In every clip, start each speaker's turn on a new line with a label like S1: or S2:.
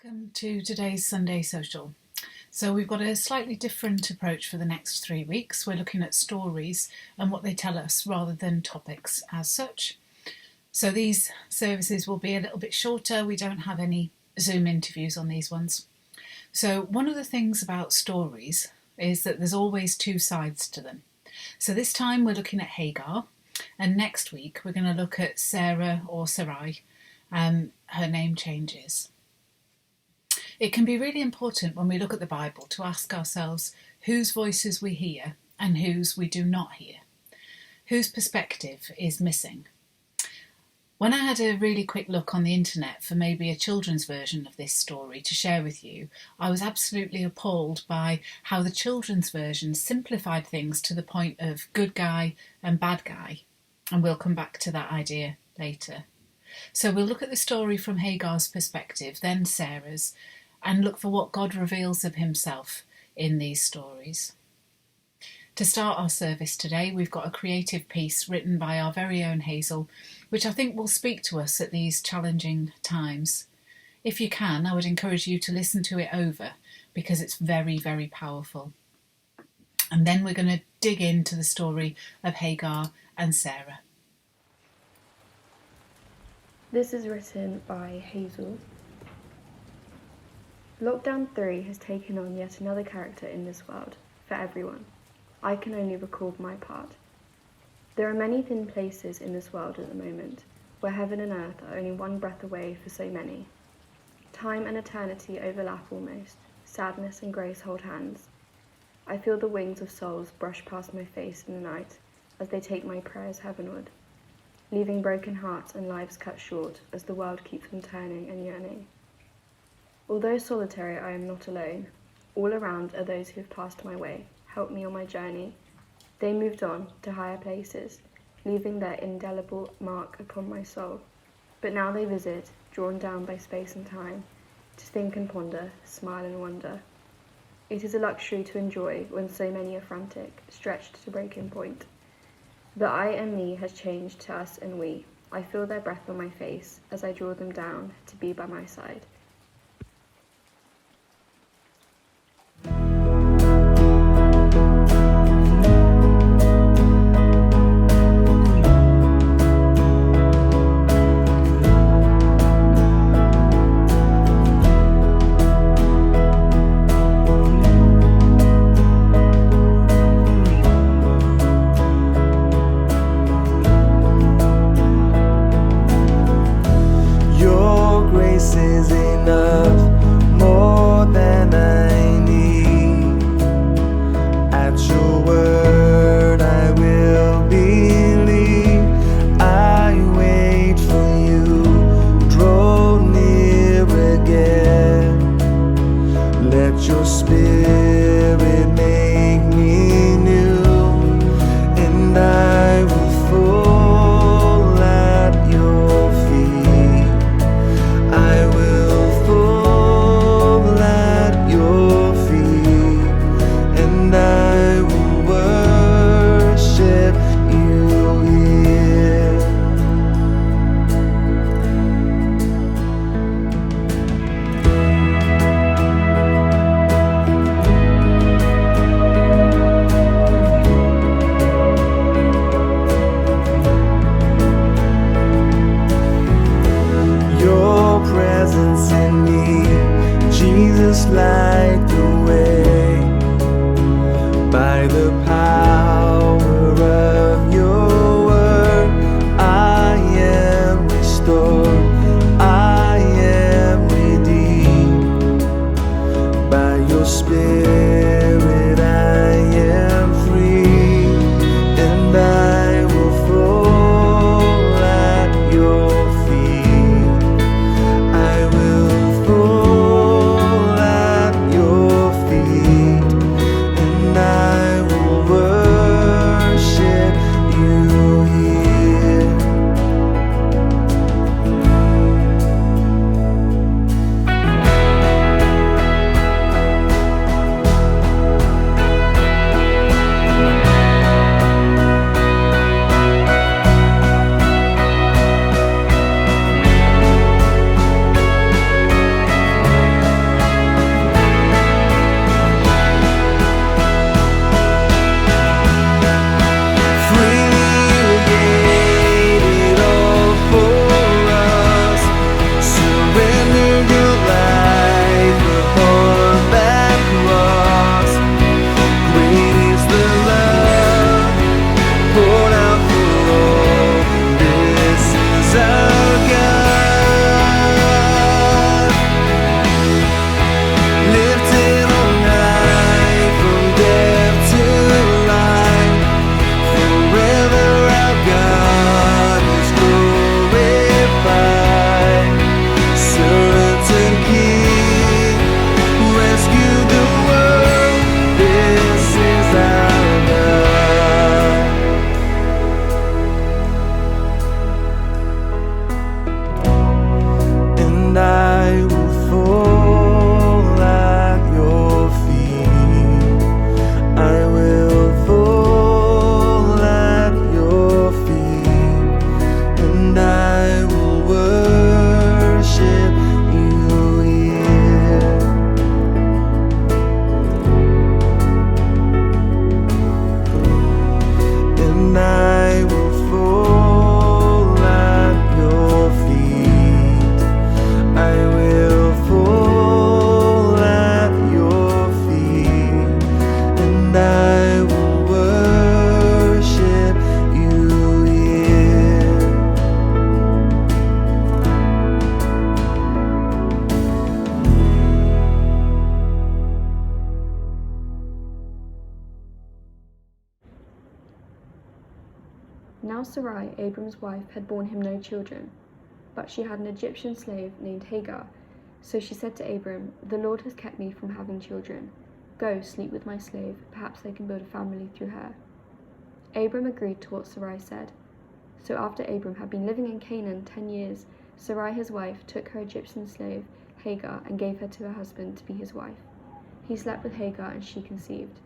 S1: Welcome to today's Sunday Social. So we've got a slightly different approach for the next 3 weeks. We're looking at stories and what they tell us rather than topics as such. So these services will be a little bit shorter. We don't have any Zoom interviews on these ones. So one of the things about stories is that there's always two sides to them. So this time we're looking at Hagar, and next week we're going to look at Sarah or Sarai. Her name changes. It can be really important when we look at the Bible to ask ourselves whose voices we hear and whose we do not hear. Whose perspective is missing? When I had a really quick look on the internet for maybe a children's version of this story to share with you, I was absolutely appalled by how the children's version simplified things to the point of good guy and bad guy. And we'll come back to that idea later. So we'll look at the story from Hagar's perspective, then Sarah's, and look for what God reveals of himself in these stories. To start our service today, we've got a creative piece written by our very own Hazel, which I think will speak to us at these challenging times. If you can, I would encourage you to listen to it over, because it's very, very powerful. And then we're going to dig into the story of Hagar and Sarah.
S2: This is written by Hazel. Lockdown 3 has taken on yet another character in this world, for everyone. I can only record my part. There are many thin places in this world at the moment, where heaven and earth are only one breath away for so many. Time and eternity overlap almost, sadness and grace hold hands. I feel the wings of souls brush past my face in the night as they take my prayers heavenward, leaving broken hearts and lives cut short as the world keeps on turning and yearning. Although solitary, I am not alone. All around are those who have passed my way, helped me on my journey. They moved on to higher places, leaving their indelible mark upon my soul. But now they visit, drawn down by space and time, to think and ponder, smile and wonder. It is a luxury to enjoy when so many are frantic, stretched to breaking point. The I and me has changed to us and we. I feel their breath on my face as I draw them down to be by my side.
S3: Is
S2: Now Sarai, Abram's wife, had borne him no children, but she had an Egyptian slave named Hagar. So she said to Abram, "The Lord has kept me from having children. Go, sleep with my slave, perhaps I can build a family through her." Abram agreed to what Sarai said. So after Abram had been living in Canaan 10 years, Sarai his wife took her Egyptian slave, Hagar, and gave her to her husband to be his wife. He slept with Hagar and she conceived.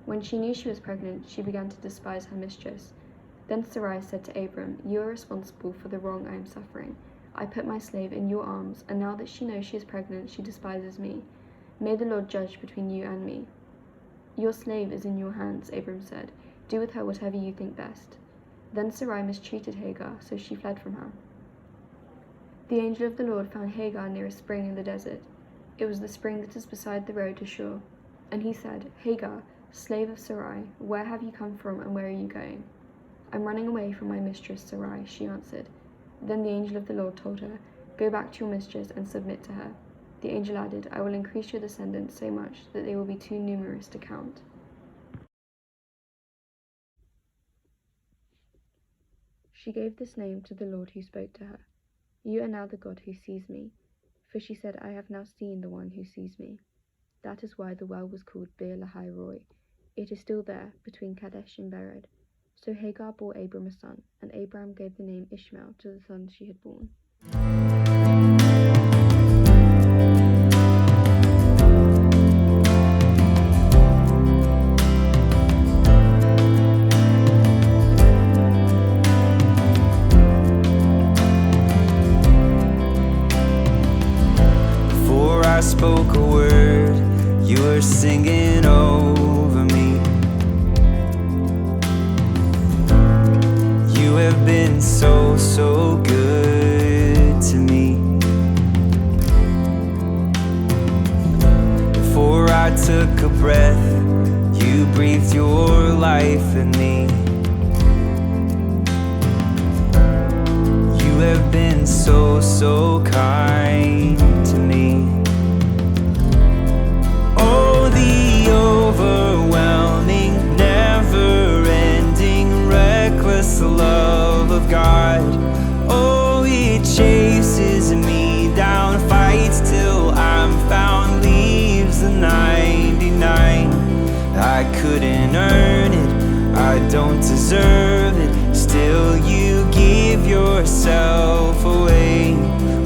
S2: When she knew she was pregnant, she began to despise her mistress. Then Sarai said to Abram, "You are responsible for the wrong I am suffering. I put my slave in your arms, and now that she knows she is pregnant, she despises me. May the Lord judge between you and me." "Your slave is in your hands," Abram said. "Do with her whatever you think best." Then Sarai mistreated Hagar, so she fled from her. The angel of the Lord found Hagar near a spring in the desert. It was the spring that is beside the road to Shur. And he said, "Hagar, slave of Sarai, where have you come from and where are you going?" "I'm running away from my mistress Sarai," she answered. Then the angel of the Lord told her, "Go back to your mistress and submit to her." The angel added, "I will increase your descendants so much that they will be too numerous to count." She gave this name to the Lord who spoke to her. "You are now the God who sees me." For she said, "I have now seen the one who sees me." That is why the well was called Beer Lahai Roi. It is still there, between Kadesh and Bered. So Hagar bore Abram a son, and Abram gave the name Ishmael to the sons she had borne.
S3: Before I spoke a word, you were singing over me. You have been so, so good to me. Before I took a breath, you breathed your life in me. You have been so, so kind to me. Oh, the overwhelming, never-ending, reckless love of God. Oh, it chases me down, fights till I'm found, leaves the 99. I couldn't earn it, I don't deserve it, still you give yourself away.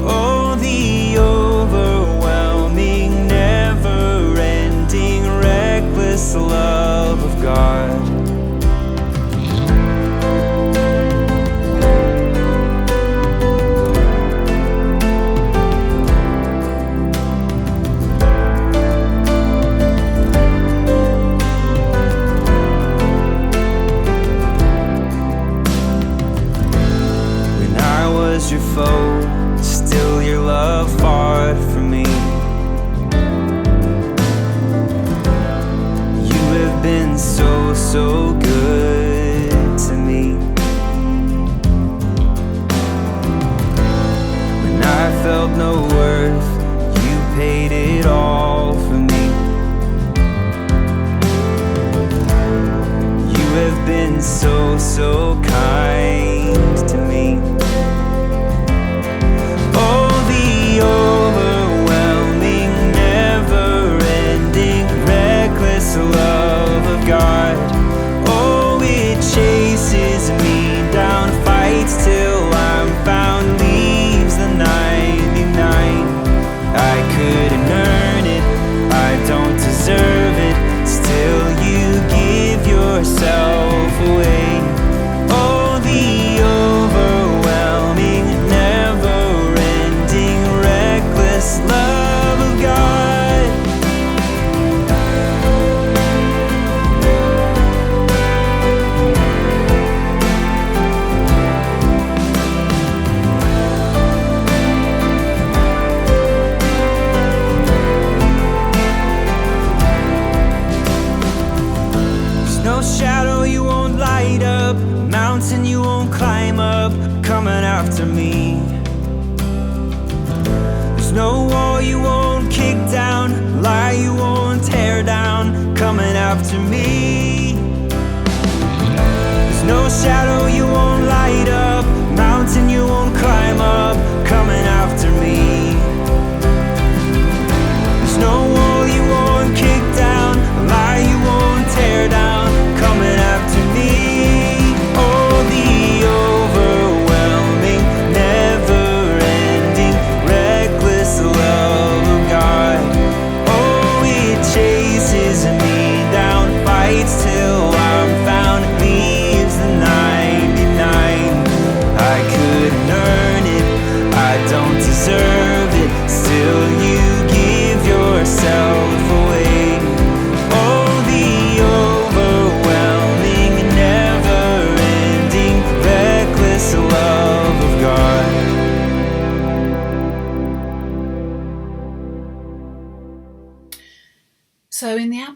S3: Oh, the overwhelming, never-ending, reckless love of God. Your foe, still your love fought for me. You have been so, so good to me. When I felt no worth, you paid it all for me. You have been so, so kind to me. Overwhelming, never-ending, reckless love of God. Oh, it chases me down, fights till I'm found, leaves the 99. I couldn't earn it, I don't deserve it, still you give yourself away. Oh, the overwhelming, never-ending, reckless love of God. There's no shadow you won't light up, mountain you won't climb up, coming after me. There's no wall you won't kick down, lie you won't tear down, coming after me. There's no shadow you won't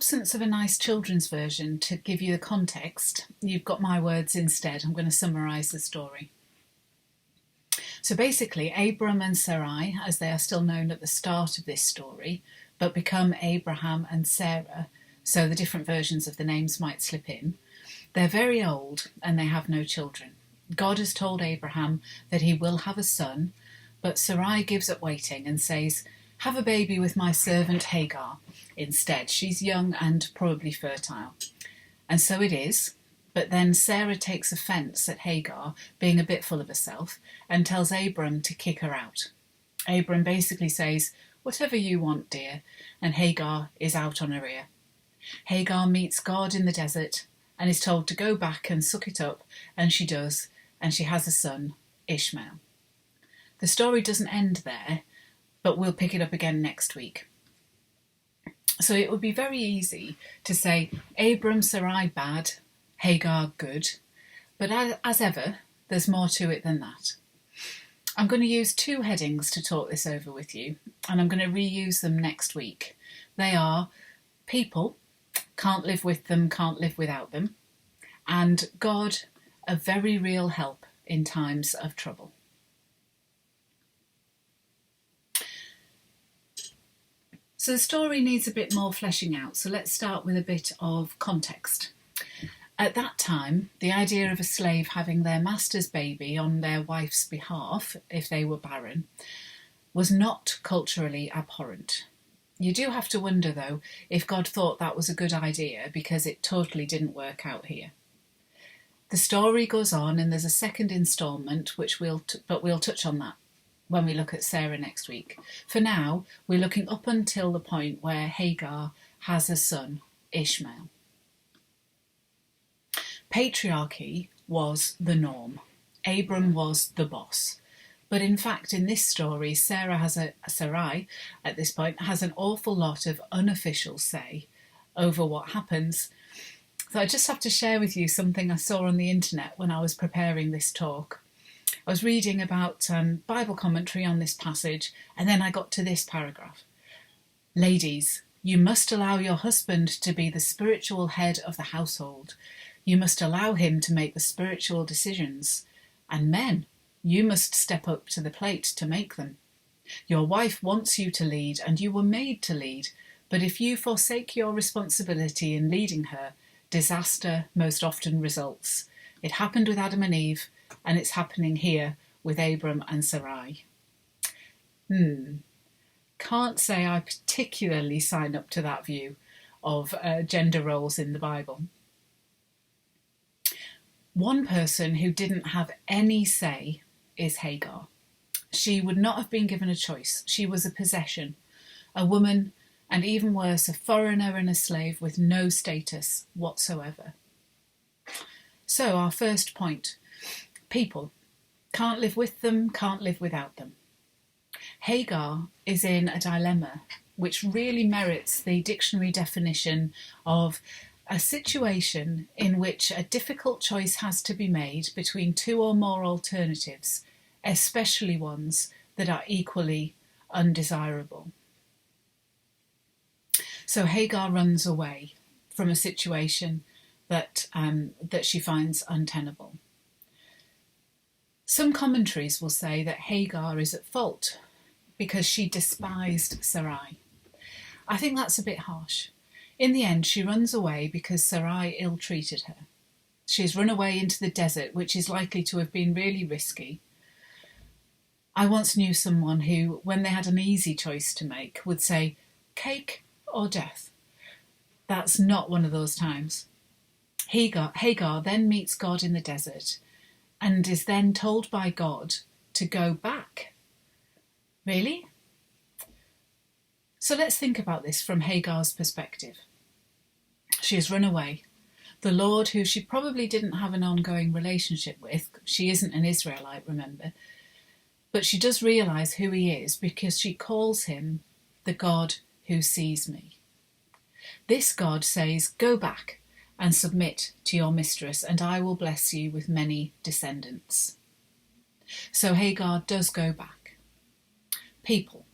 S1: absence of a nice children's version to give you the context, you've got my words instead. I'm going to summarise the story. So basically, Abram and Sarai, as they are still known at the start of this story, but become Abraham and Sarah, so the different versions of the names might slip in, they're very old and they have no children. God has told Abraham that he will have a son, but Sarai gives up waiting and says, "Have a baby with my servant Hagar." Instead, she's young and probably fertile. And so it is, but then Sarah takes offence at Hagar being a bit full of herself and tells Abram to kick her out. Abram basically says, "Whatever you want, dear," and Hagar is out on her ear. Hagar meets God in the desert and is told to go back and suck it up, and she does, and she has a son, Ishmael. The story doesn't end there, but we'll pick it up again next week. So it would be very easy to say Abram, Sarai bad, Hagar good, but as ever, there's more to it than that. I'm going to use 2 headings to talk this over with you, and I'm going to reuse them next week. They are people, can't live with them, can't live without them, and God, a very real help in times of trouble. So the story needs a bit more fleshing out, so let's start with a bit of context. At that time, the idea of a slave having their master's baby on their wife's behalf, if they were barren, was not culturally abhorrent. You do have to wonder, though, if God thought that was a good idea, because it totally didn't work out here. The story goes on, and there's a second instalment, but we'll touch on that when we look at Sarah next week. For now, we're looking up until the point where Hagar has a son, Ishmael. Patriarchy was the norm. Abram was the boss. But in fact, in this story, Sarai, at this point, has an awful lot of unofficial say over what happens. So I just have to share with you something I saw on the internet when I was preparing this talk. I was reading about Bible commentary on this passage, and then I got to this paragraph. "Ladies, you must allow your husband to be the spiritual head of the household. You must allow him to make the spiritual decisions. And men, you must step up to the plate to make them. Your wife wants you to lead, and you were made to lead. But if you forsake your responsibility in leading her, disaster most often results. It happened with Adam and Eve, and it's happening here with Abram and Sarai." Can't say I particularly sign up to that view of gender roles in the Bible. One person who didn't have any say is Hagar. She would not have been given a choice. She was a possession, a woman, and even worse, a foreigner and a slave with no status whatsoever. So our first point, people, can't live with them, can't live without them. Hagar is in a dilemma which really merits the dictionary definition of a situation in which a difficult choice has to be made between 2 or more alternatives, especially ones that are equally undesirable. So Hagar runs away from a situation that she finds untenable. Some commentaries will say that Hagar is at fault because she despised Sarai. I think that's a bit harsh. In the end, she runs away because Sarai ill-treated her. She's run away into the desert, which is likely to have been really risky. I once knew someone who, when they had an easy choice to make, would say, cake or death. That's not one of those times. Hagar then meets God in the desert and is then told by God to go back. Really? So let's think about this from Hagar's perspective. She has run away. The Lord, who she probably didn't have an ongoing relationship with, she isn't an Israelite, remember, but she does realise who he is because she calls him the God who sees me. This God says, go back and submit to your mistress, and I will bless you with many descendants. So Hagar does go back. People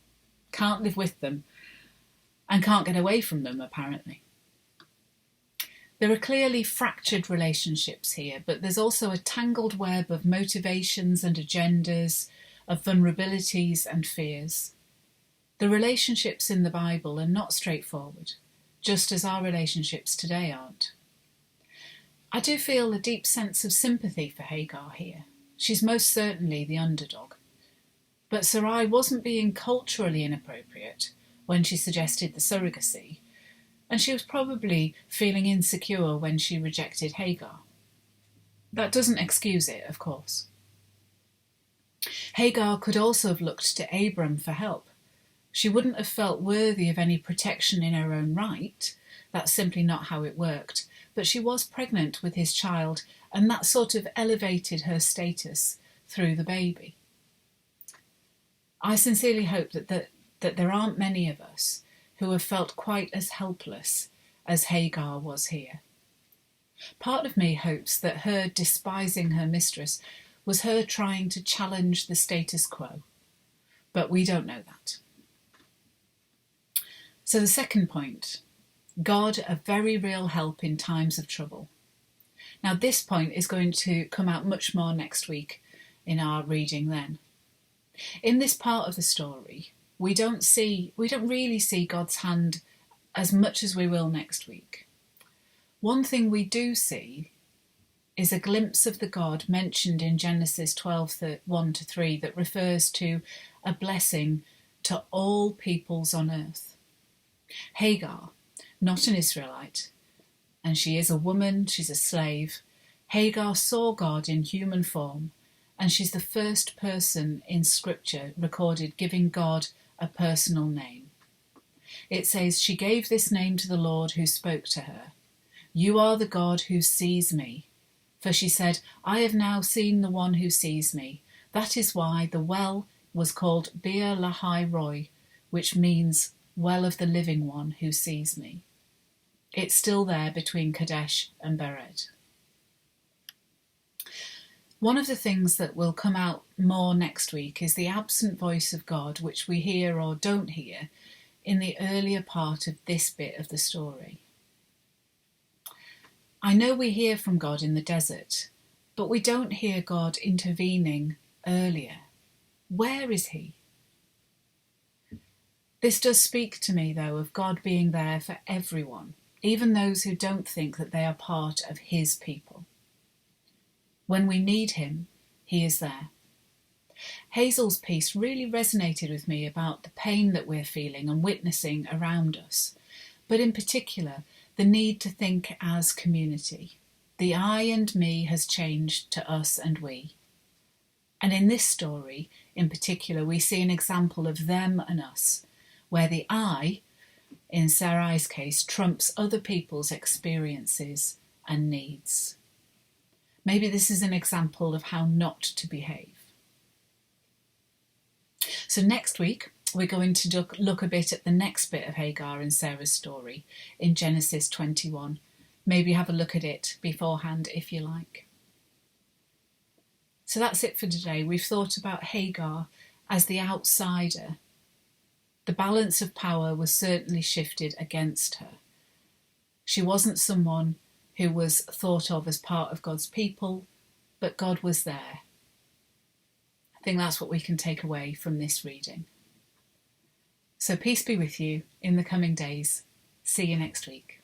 S1: can't live with them and can't get away from them, apparently. There are clearly fractured relationships here, but there's also a tangled web of motivations and agendas, of vulnerabilities and fears. The relationships in the Bible are not straightforward, just as our relationships today aren't. I do feel a deep sense of sympathy for Hagar here. She's most certainly the underdog. But Sarai wasn't being culturally inappropriate when she suggested the surrogacy, and she was probably feeling insecure when she rejected Hagar. That doesn't excuse it, of course. Hagar could also have looked to Abram for help. She wouldn't have felt worthy of any protection in her own right. That's simply not how it worked. But she was pregnant with his child, and that sort of elevated her status through the baby. I sincerely hope that there aren't many of us who have felt quite as helpless as Hagar was here. Part of me hopes that her despising her mistress was her trying to challenge the status quo, but we don't know that. So the second point, God, a very real help in times of trouble. Now this point is going to come out much more next week in our reading then. In this part of the story, we don't really see God's hand as much as we will next week. One thing we do see is a glimpse of the God mentioned in Genesis 12:1-3 that refers to a blessing to all peoples on earth. Hagar, not an Israelite, and she is a woman, she's a slave. Hagar saw God in human form, and she's the first person in Scripture recorded giving God a personal name. It says, she gave this name to the Lord who spoke to her. You are the God who sees me. For she said, I have now seen the one who sees me. That is why the well was called Beer Lahai Roi, which means well of the living one who sees me. It's still there between Kadesh and Bered. One of the things that will come out more next week is the absent voice of God, which we hear or don't hear in the earlier part of this bit of the story. I know we hear from God in the desert, but we don't hear God intervening earlier. Where is he? This does speak to me, though, of God being there for everyone, even those who don't think that they are part of his people. When we need him, he is there. Hazel's piece really resonated with me about the pain that we're feeling and witnessing around us, but in particular, the need to think as community. The I and me has changed to us and we. And in this story, in particular, we see an example of them and us, where the I, in Sarai's case, trumps other people's experiences and needs. Maybe this is an example of how not to behave. So next week, we're going to look a bit at the next bit of Hagar and Sarah's story in Genesis 21. Maybe have a look at it beforehand if you like. So that's it for today. We've thought about Hagar as the outsider. The balance of power was certainly shifted against her. She wasn't someone who was thought of as part of God's people, but God was there. I think that's what we can take away from this reading. So peace be with you in the coming days. See you next week.